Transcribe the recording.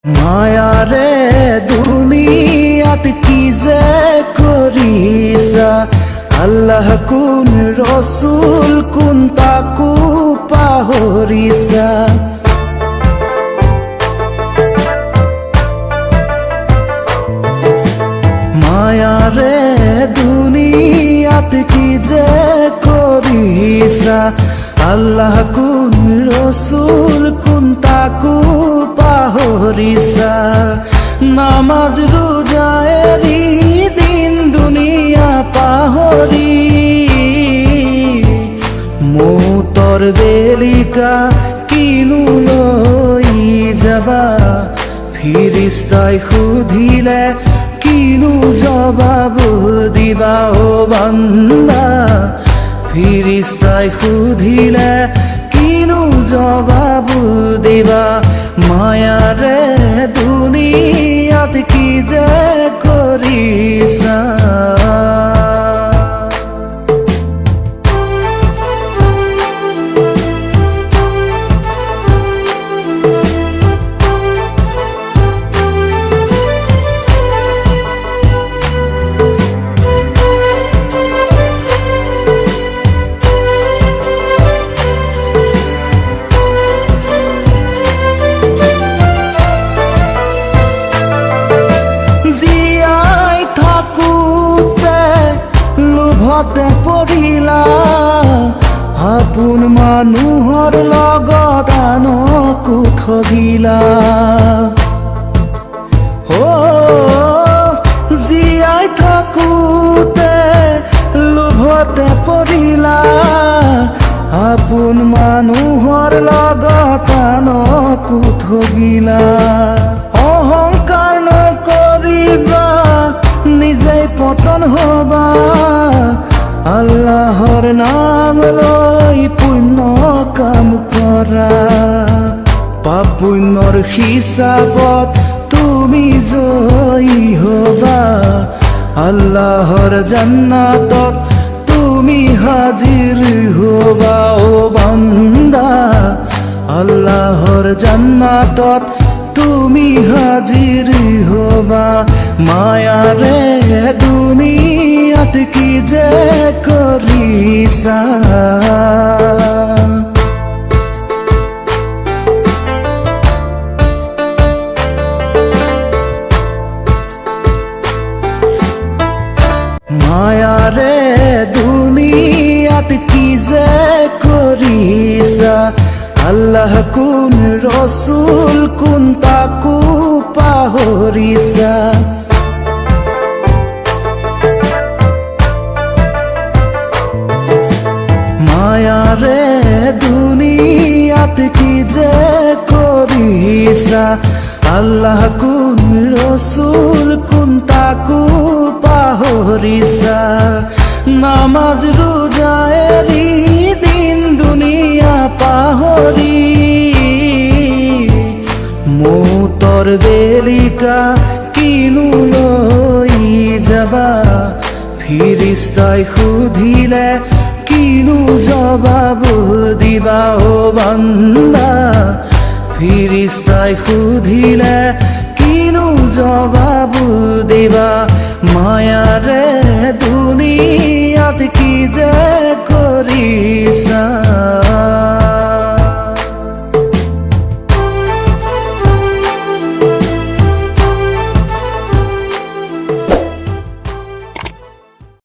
মায়ারে দুনিয়াত কি যে করিসা, আল্লাহ কোন রসুল কোন তাকু পাহরিসা। মায়ারে দুনিয়াত কি যে করিসা, আল্লাহ কোন রসুল কোন তাকু পাহরিসা। নামাজ রোজায়েরি দিন দুনিয়া পাহরি, মৌতর বেলিকা কিনু লই যাবা। ফিরিস্তাই সুধিলে কিনু জবাব দিবা ও বান্দা, ফিরিস্তাই সুধিলে কিনু জবাব দিবা। মায়ারে দুনিয়াত কি যে করিসা। লোভতে পৰিলা আপোন মানুহৰ লগত আনকো ঠগিলা। জীয়াই থাকোতে লোভতে পৰিলা আপোন মানুহৰ লগত আনকো ঠগিলা। অহংকাৰ নকৰিবা নিজেই পতন হবা, আল্লাহর নাম লই পুণ্য কাম করা। পাপ পুণ্যর হিসাবত তুমি জয়ী হবা, আল্লাহর জান্নাতত তুমি হাজির হবা ও বান্দা। আল্লাহর জান্নাতত তুমি হাজির হবা। মায়ারে দুনিয়াত কি যে করিসা। মায়ারে দুনিয়াত কি যে করিসা, আল্লাহ কোন রসুল কোন তাকু পাহরিসা। মায়ারে দুনিয়াত কি যে করিসা, আল্লাহ কোন রসুল কোন তাকু পাহরিসা। নামাজ রোজায়েরি দিন দুনিয়া পাহরি, মৌতর বেলিকা কিনু লই যাবা। ফিরিস্তাই সুধিলে কিনু জবাব দিবা ও বান্দা, ফিরিস্তাই সুধিলে কিনু জবাব দিবা। মায়ারে দুনিয়াত কি যে করিসা।